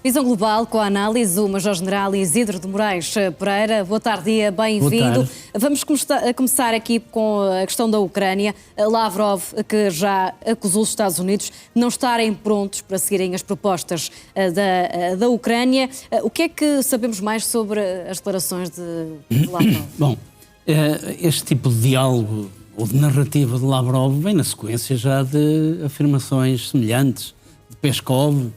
Visão Global, com a análise do Major-General Isidro de Moraes Pereira. Boa tarde e bem-vindo. Vamos começar aqui com a questão da Ucrânia. Lavrov, que já acusou os Estados Unidos de não estarem prontos para seguirem as propostas da Ucrânia. O que é que sabemos mais sobre as declarações de Lavrov? Bom, este tipo de diálogo ou de narrativa de Lavrov vem na sequência já de afirmações semelhantes de Peskov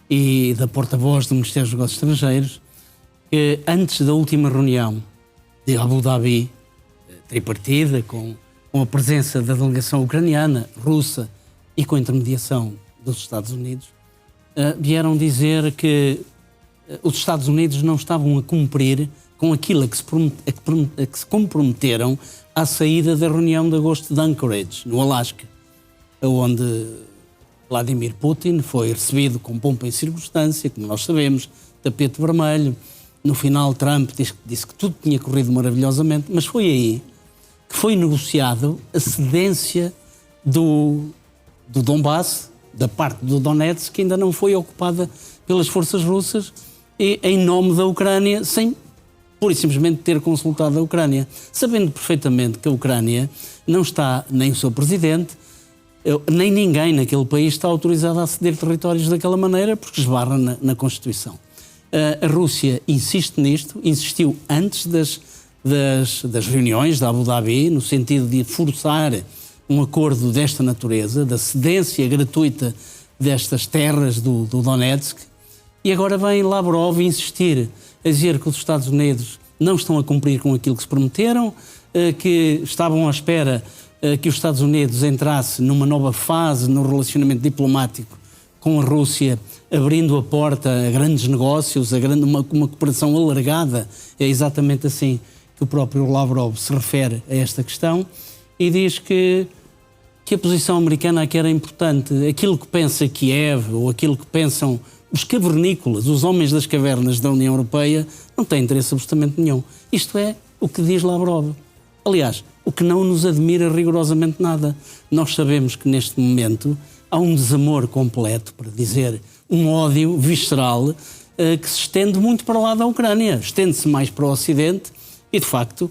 e da porta-voz do Ministério dos Negócios Estrangeiros, que antes da última reunião de Abu Dhabi, tripartida, com a presença da delegação ucraniana, russa e com a intermediação dos Estados Unidos, vieram dizer que os Estados Unidos não estavam a cumprir com aquilo a que se comprometeram à saída da reunião de agosto de Anchorage, no Alasca, onde Vladimir Putin foi recebido com pompa e circunstância, como nós sabemos, tapete vermelho. No final, Trump disse que tudo tinha corrido maravilhosamente, mas foi aí que foi negociado a cedência do Donbass, da parte do Donetsk, que ainda não foi ocupada pelas forças russas, e em nome da Ucrânia, sem pura e simplesmente ter consultado a Ucrânia, sabendo perfeitamente que a Ucrânia não está, nem o seu presidente, nem ninguém naquele país está autorizado a ceder territórios daquela maneira, porque esbarra na Constituição. A Rússia insiste nisto, insistiu antes das reuniões da Abu Dhabi, no sentido de forçar um acordo desta natureza, da cedência gratuita destas terras do Donetsk, e agora vem Lavrov insistir a dizer que os Estados Unidos não estão a cumprir com aquilo que se prometeram, que estavam à espera que os Estados Unidos entrasse numa nova fase no relacionamento diplomático com a Rússia, abrindo a porta a grandes negócios, uma cooperação alargada. É exatamente assim que o próprio Lavrov se refere a esta questão, e diz que a posição americana aqui era importante. Aquilo que pensa Kiev, ou aquilo que pensam os cavernícolas, os homens das cavernas da União Europeia, não tem interesse absolutamente nenhum. Isto é o que diz Lavrov. Aliás, o que não nos admira rigorosamente nada. Nós sabemos que neste momento há um desamor completo, para dizer um ódio visceral, que se estende muito para lá da Ucrânia, estende-se mais para o Ocidente e, de facto,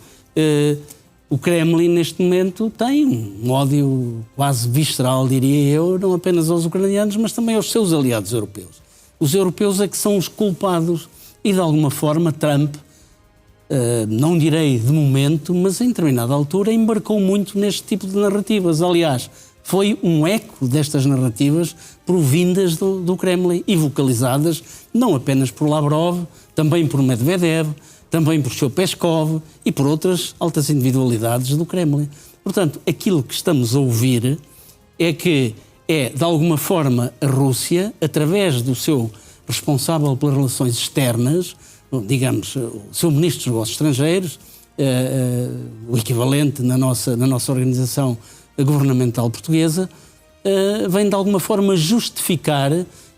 o Kremlin neste momento tem um ódio quase visceral, diria eu, não apenas aos ucranianos, mas também aos seus aliados europeus. Os europeus é que são os culpados e, de alguma forma, Trump, não direi de momento, mas em determinada altura embarcou muito neste tipo de narrativas. Aliás, foi um eco destas narrativas provindas do Kremlin e vocalizadas não apenas por Lavrov, também por Medvedev, também por Sr. Peskov e por outras altas individualidades do Kremlin. Portanto, aquilo que estamos a ouvir é que de alguma forma, a Rússia, através do seu responsável pelas relações externas, digamos, o seu ministro dos Negócios Estrangeiros, o equivalente na nossa organização governamental portuguesa, vem de alguma forma justificar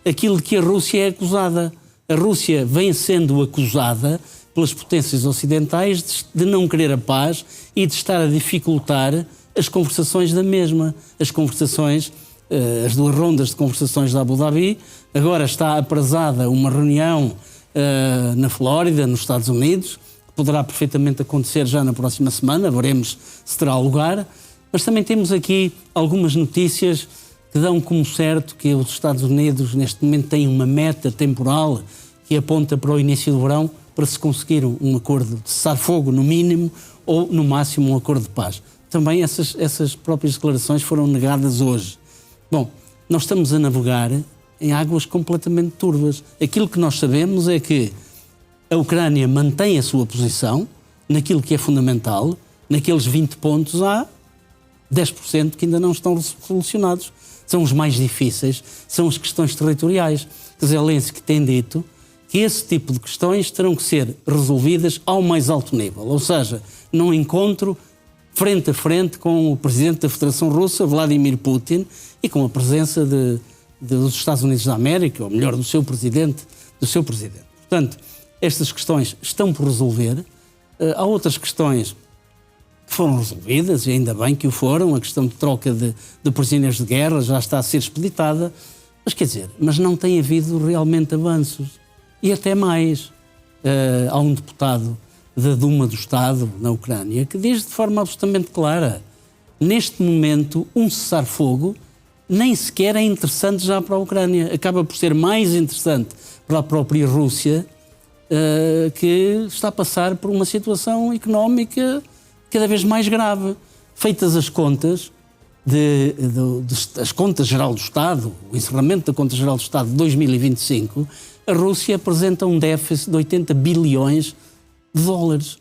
aquilo de que a Rússia é acusada. A Rússia vem sendo acusada pelas potências ocidentais de não querer a paz e de estar a dificultar as conversações da mesma. As conversações, as duas rondas de conversações da Abu Dhabi. Agora está aprazada uma reunião na Flórida, nos Estados Unidos, que poderá perfeitamente acontecer já na próxima semana, veremos se terá lugar. Mas também temos aqui algumas notícias que dão como certo que os Estados Unidos neste momento têm uma meta temporal que aponta para o início do verão para se conseguir um acordo de cessar-fogo no mínimo ou no máximo um acordo de paz. Também essas próprias declarações foram negadas hoje. Bom, nós estamos a navegar em águas completamente turvas. Aquilo que nós sabemos é que a Ucrânia mantém a sua posição naquilo que é fundamental. Naqueles 20 pontos há 10% que ainda não estão solucionados. São os mais difíceis, são as questões territoriais. Zelensky tem dito que esse tipo de questões terão que ser resolvidas ao mais alto nível, ou seja, num encontro frente a frente com o presidente da Federação Russa, Vladimir Putin, e com a presença dos Estados Unidos da América, ou melhor, do seu presidente. Portanto, estas questões estão por resolver. Há outras questões que foram resolvidas, e ainda bem que o foram. A questão de troca de prisioneiros de guerra já está a ser expeditada. Mas quer dizer, não tem havido realmente avanços. E até mais. Há um deputado da Duma do Estado, na Ucrânia, que diz de forma absolutamente clara: neste momento, um cessar-fogo nem sequer é interessante já para a Ucrânia. Acaba por ser mais interessante para a própria Rússia, que está a passar por uma situação económica cada vez mais grave. Feitas as contas, as contas geral do Estado, o encerramento da conta geral do Estado de 2025, a Rússia apresenta um déficit de 80 bilhões de dólares.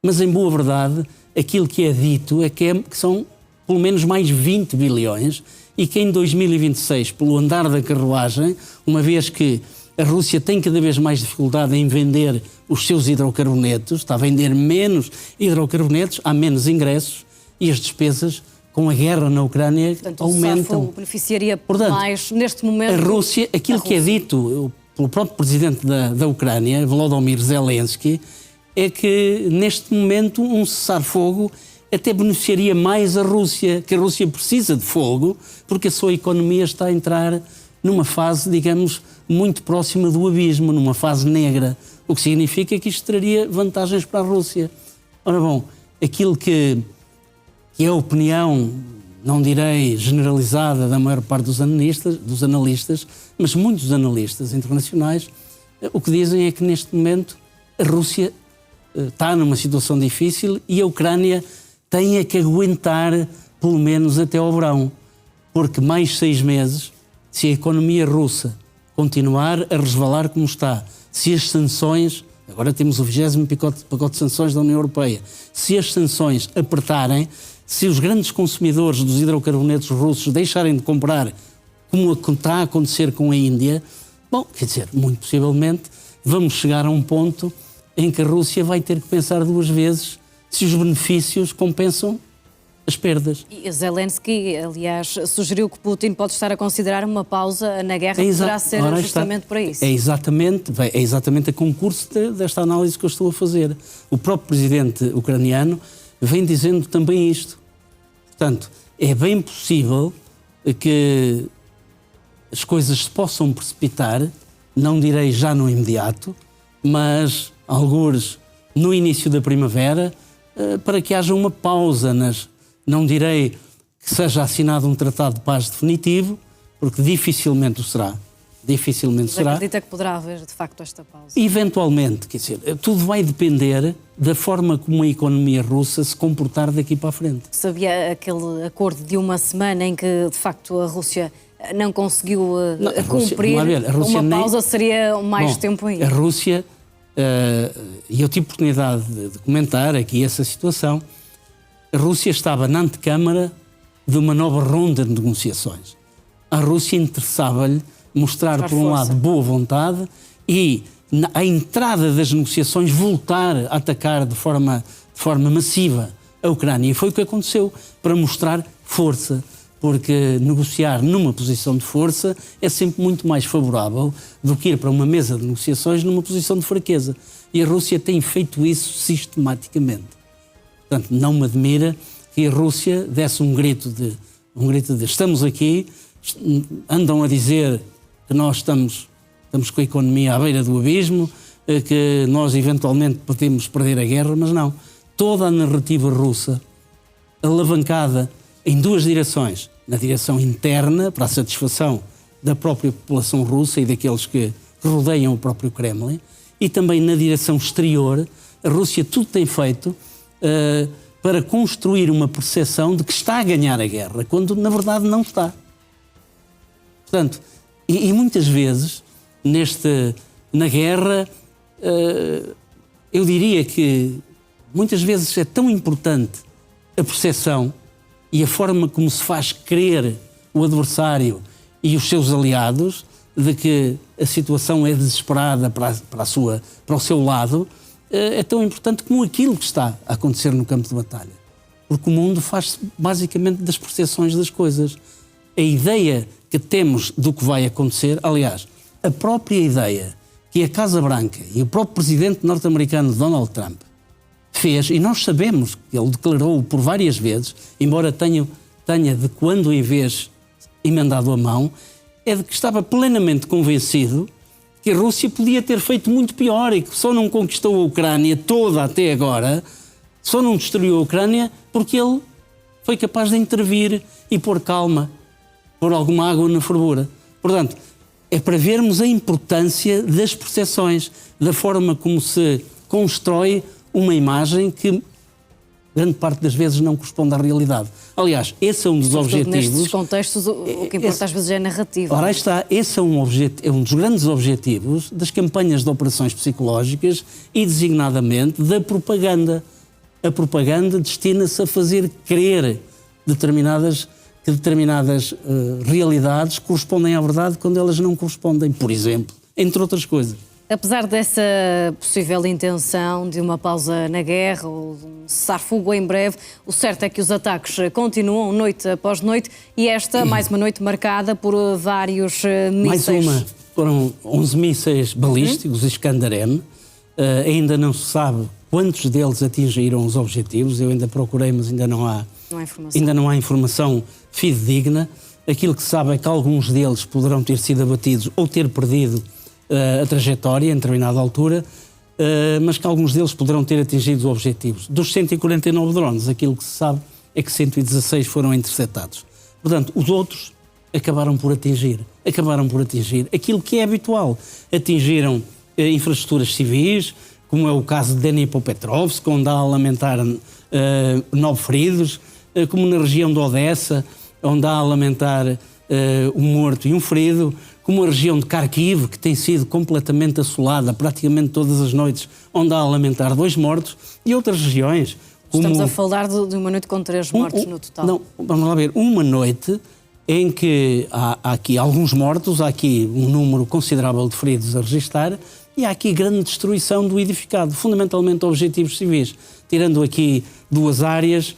Mas, em boa verdade, aquilo que é dito é que são pelo menos mais 20 bilhões e que em 2026, pelo andar da carruagem, uma vez que a Rússia tem cada vez mais dificuldade em vender os seus hidrocarbonetos, está a vender menos hidrocarbonetos, há menos ingressos e as despesas com a guerra na Ucrânia aumentam. O beneficiaria mais neste momento. A Rússia, aquilo que é dito pelo próprio presidente da Ucrânia, Volodymyr Zelensky, é que neste momento um cessar-fogo até beneficiaria mais a Rússia, que a Rússia precisa de fogo, porque a sua economia está a entrar numa fase, digamos, muito próxima do abismo, numa fase negra, o que significa que isto traria vantagens para a Rússia. Ora bom, aquilo que é a opinião, não direi generalizada, da maior parte dos analistas, mas muitos analistas internacionais, o que dizem é que neste momento a Rússia está numa situação difícil e a Ucrânia tem que aguentar pelo menos até ao verão, porque mais 6 meses, se a economia russa continuar a resvalar como está, se as sanções, agora temos o 20º pacote de sanções da União Europeia, se as sanções apertarem, se os grandes consumidores dos hidrocarbonetos russos deixarem de comprar, como está a acontecer com a Índia, bom, quer dizer, muito possivelmente vamos chegar a um ponto em que a Rússia vai ter que pensar 2 vezes se os benefícios compensam as perdas. E Zelensky, aliás, sugeriu que Putin pode estar a considerar uma pausa na guerra, que poderá ser justamente para isso. É exatamente a concurso desta análise que eu estou a fazer. O próprio presidente ucraniano vem dizendo também isto. Portanto, é bem possível que as coisas se possam precipitar, não direi já no imediato, mas algures no início da primavera, para que haja uma pausa não direi que seja assinado um tratado de paz definitivo, porque dificilmente o será. Mas acredita que poderá haver, de facto, esta pausa? Eventualmente, quer dizer, tudo vai depender da forma como a economia russa se comportar daqui para a frente. Sabia aquele acordo de 1 semana em que, de facto, a Rússia não conseguiu cumprir? Uma pausa seria mais tempo ainda. A Rússia, e eu tive oportunidade de comentar aqui essa situação, a Rússia estava na antecâmara de uma nova ronda de negociações. A Rússia interessava-lhe mostrar, por um lado, boa vontade e, à entrada das negociações, voltar a atacar de forma massiva a Ucrânia. E foi o que aconteceu, para mostrar força, porque negociar numa posição de força é sempre muito mais favorável do que ir para uma mesa de negociações numa posição de fraqueza. E a Rússia tem feito isso sistematicamente. Portanto, não me admira que a Rússia desse um grito de estamos aqui, andam a dizer que nós estamos com a economia à beira do abismo, que nós eventualmente podemos perder a guerra, mas não. Toda a narrativa russa, alavancada em 2 direções, na direção interna, para a satisfação da própria população russa e daqueles que rodeiam o próprio Kremlin, e também na direção exterior, a Rússia tudo tem feito para construir uma percepção de que está a ganhar a guerra, quando na verdade não está. Portanto, e muitas vezes, na guerra, eu diria que muitas vezes é tão importante a percepção e a forma como se faz crer o adversário e os seus aliados de que a situação é desesperada para o seu lado, é tão importante como aquilo que está a acontecer no campo de batalha. Porque o mundo faz-se basicamente das percepções das coisas. A ideia que temos do que vai acontecer, aliás, a própria ideia que a Casa Branca e o próprio presidente norte-americano Donald Trump fez, e nós sabemos que ele declarou por várias vezes, embora tenha de quando em vez emendado a mão, é de que estava plenamente convencido que a Rússia podia ter feito muito pior e que só não conquistou a Ucrânia toda até agora, só não destruiu a Ucrânia porque ele foi capaz de intervir e pôr calma, pôr alguma água na fervura. Portanto, é para vermos a importância das percepções, da forma como se constrói uma imagem que grande parte das vezes não corresponde à realidade. Aliás, esse é um dos objetivos... Nestes contextos, o que importa às vezes é a narrativa. Ora, aí está, esse é um dos grandes objetivos das campanhas de operações psicológicas e, designadamente, da propaganda. A propaganda destina-se a fazer crer que determinadas realidades correspondem à verdade quando elas não correspondem, por exemplo, entre outras coisas. Apesar dessa possível intenção de uma pausa na guerra ou de um cessar-fogo em breve, o certo é que os ataques continuam noite após noite e esta, mais uma noite marcada por vários mísseis. Mais uma. Foram 11 mísseis balísticos, Iskander-M. Ainda não se sabe quantos deles atingiram os objetivos. Eu ainda procurei, mas ainda não há informação fidedigna. Aquilo que se sabe é que alguns deles poderão ter sido abatidos ou ter perdido a trajetória em determinada altura, mas que alguns deles poderão ter atingido os objetivos. Dos 149 drones, aquilo que se sabe é que 116 foram interceptados. Portanto, os outros acabaram por atingir aquilo que é habitual. Atingiram infraestruturas civis, como é o caso de Dnipropetrovsk, onde há a lamentar 9 feridos, como na região de Odessa, onde há a lamentar um morto e um ferido, como a região de Kharkiv, que tem sido completamente assolada praticamente todas as noites, onde há a lamentar 2 mortos, e outras regiões. Estamos a falar de uma noite com 3 mortos no total. Não, vamos lá ver, uma noite em que há aqui alguns mortos, há aqui um número considerável de feridos a registar, e há aqui grande destruição do edificado, fundamentalmente objetivos civis, tirando aqui 2 áreas.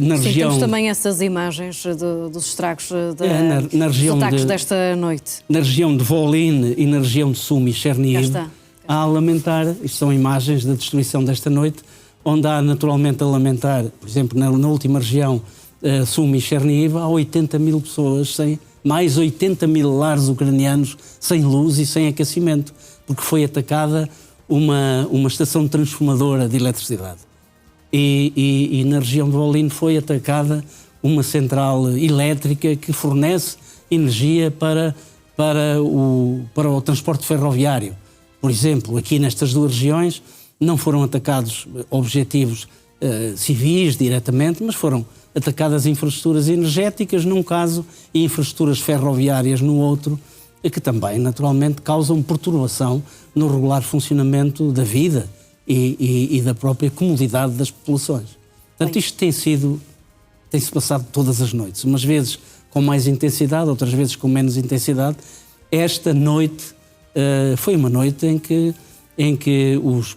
Na região... Temos também essas imagens dos estragos na região dos ataques desta noite. Na região de Volyn e na região de Sumy e Chernihiv, há a lamentar, isto são imagens da destruição desta noite, onde há naturalmente a lamentar, por exemplo, na última região, Sumy e Chernihiv, há 80 mil pessoas, mais 80 mil lares ucranianos sem luz e sem aquecimento, porque foi atacada uma estação transformadora de eletricidade. E na região de Volyn foi atacada uma central elétrica que fornece energia para o transporte ferroviário. Por exemplo, aqui nestas 2 regiões não foram atacados objetivos civis diretamente, mas foram atacadas infraestruturas energéticas num caso e infraestruturas ferroviárias no outro, que também naturalmente causam perturbação no regular funcionamento da vida e da própria comodidade das populações. Portanto, isto tem-se passado todas as noites, umas vezes com mais intensidade, outras vezes com menos intensidade. Esta noite foi uma noite em que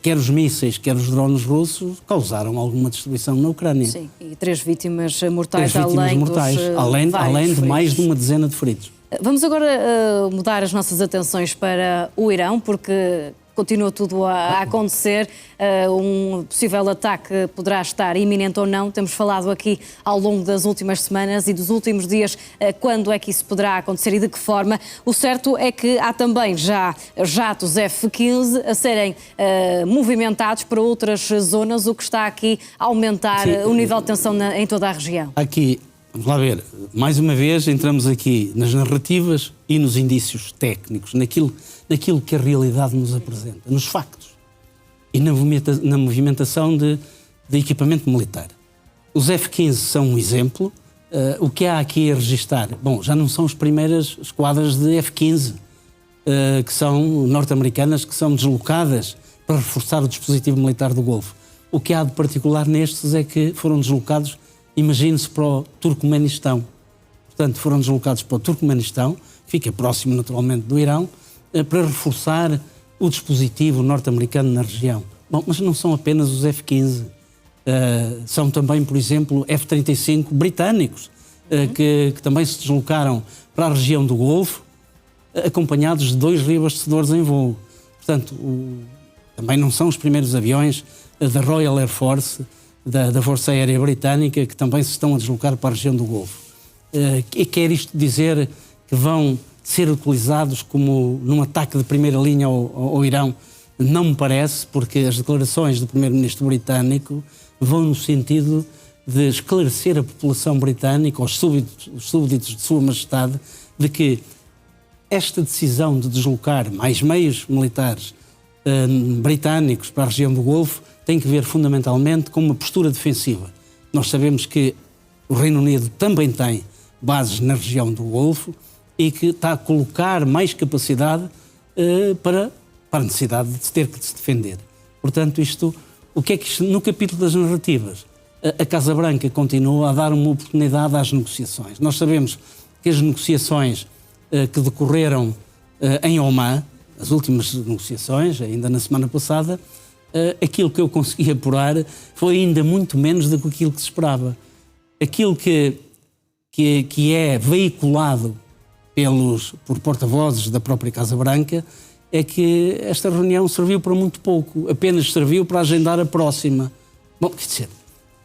quer os mísseis, quer os drones russos causaram alguma destruição na Ucrânia. Sim, e 3 vítimas mortais, além de mais de uma dezena de feridos. Vamos agora mudar as nossas atenções para o Irão, porque continua tudo a acontecer. Um possível ataque poderá estar iminente ou não. Temos falado aqui ao longo das últimas semanas e dos últimos dias quando é que isso poderá acontecer e de que forma. O certo é que há também já jatos F-15 a serem movimentados para outras zonas, o que está aqui a aumentar o nível de tensão em toda a região. Aqui, vamos lá ver, mais uma vez entramos aqui nas narrativas e nos indícios técnicos, naquilo que a realidade nos apresenta, nos factos e na movimentação de equipamento militar. Os F-15 são um exemplo. O que há aqui a registar? Bom, já não são as primeiras esquadras de F-15 que são norte-americanas, que são deslocadas para reforçar o dispositivo militar do Golfo. O que há de particular nestes é que foram deslocados, imagine-se, para o Turcomenistão. Portanto, foram deslocados para o Turcomenistão, fica próximo naturalmente do Irão, para reforçar o dispositivo norte-americano na região. Bom, mas não são apenas os F-15, são também, por exemplo, F-35 britânicos, que também se deslocaram para a região do Golfo, acompanhados de 2 reabastecedores em voo. Portanto, também não são os primeiros aviões da Royal Air Force, da Força Aérea Britânica, que também se estão a deslocar para a região do Golfo. E quer isto dizer que vão ser utilizados como num ataque de primeira linha ao Irão. Não me parece, porque as declarações do primeiro-ministro britânico vão no sentido de esclarecer a população britânica, os súbditos de Sua Majestade, de que esta decisão de deslocar mais meios militares britânicos para a região do Golfo tem que ver fundamentalmente com uma postura defensiva. Nós sabemos que o Reino Unido também tem bases na região do Golfo e que está a colocar mais capacidade para a necessidade de ter que se defender. Portanto, o que é que no capítulo das narrativas, a Casa Branca continua a dar uma oportunidade às negociações. Nós sabemos que as negociações que decorreram em Oman, as últimas negociações, ainda na semana passada, aquilo que eu consegui apurar foi ainda muito menos do que aquilo que se esperava. Aquilo que é veiculado por porta-vozes da própria Casa Branca é que esta reunião serviu para muito pouco, apenas serviu para agendar a próxima. Bom, quer dizer,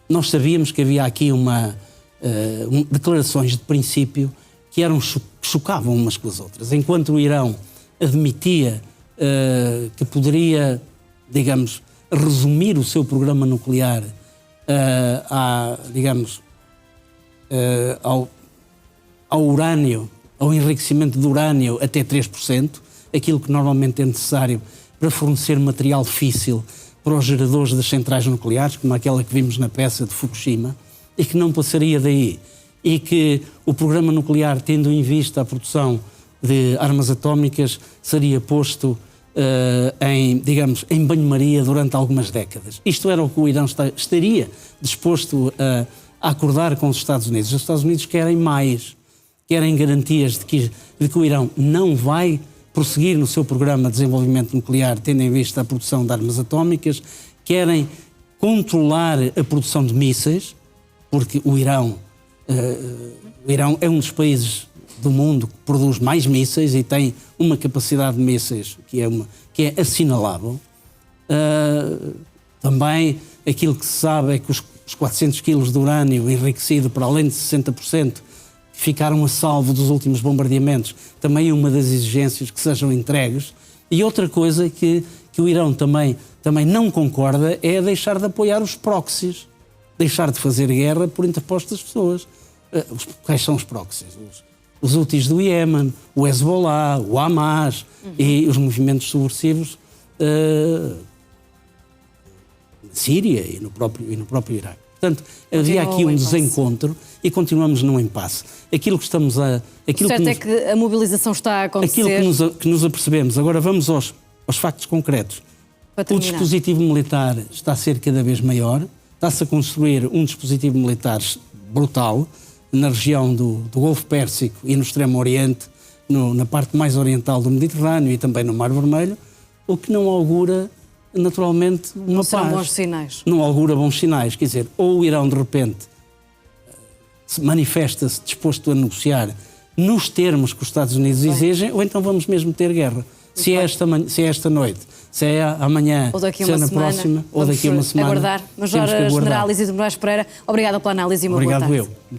nós sabíamos que havia aqui declarações de princípio que chocavam umas com as outras. Enquanto o Irão admitia que poderia, digamos, resumir o seu programa nuclear ao urânio, ao enriquecimento de urânio até 3%, aquilo que normalmente é necessário para fornecer material físsil para os geradores das centrais nucleares, como aquela que vimos na peça de Fukushima, e que não passaria daí. E que o programa nuclear, tendo em vista a produção de armas atómicas, seria posto em banho-maria durante algumas décadas. Isto era o que o Irão estaria disposto a acordar com os Estados Unidos. Os Estados Unidos querem mais, querem garantias de que o Irão não vai prosseguir no seu programa de desenvolvimento nuclear, tendo em vista a produção de armas atómicas, querem controlar a produção de mísseis, porque o Irão é um dos países do mundo que produz mais mísseis e tem uma capacidade de mísseis que é assinalável. Também aquilo que se sabe é que os 400 quilos de urânio enriquecido para além de 60% ficaram a salvo dos últimos bombardeamentos, também é uma das exigências que sejam entregues. E outra coisa que o Irão também não concorda é deixar de apoiar os proxies, deixar de fazer guerra por interpostas pessoas. Quais são os proxies? Os Houthis do Iémen, o Hezbollah, o Hamas e os movimentos subversivos na Síria e no próprio Iraque. Portanto, havia aqui um desencontro e continuamos num impasse. Aquilo que estamos a... O certo é que a mobilização está a acontecer. Aquilo que nos apercebemos. Agora vamos aos factos concretos. O dispositivo militar está a ser cada vez maior. Está-se a construir um dispositivo militar brutal na região do Golfo Pérsico e no Extremo Oriente, na parte mais oriental do Mediterrâneo e também no Mar Vermelho, o que não augura, naturalmente, uma paz. Não são bons sinais. Não augura bons sinais. Quer dizer, ou o Irão, de repente, manifesta-se disposto a negociar nos termos que os Estados Unidos exigem, ou então vamos mesmo ter guerra. Se é esta noite, se é amanhã, se é na próxima, ou daqui a uma semana. Aguardar. Major-General Isidro de Moraes Pereira, obrigada pela análise e uma boa tarde. Obrigado eu.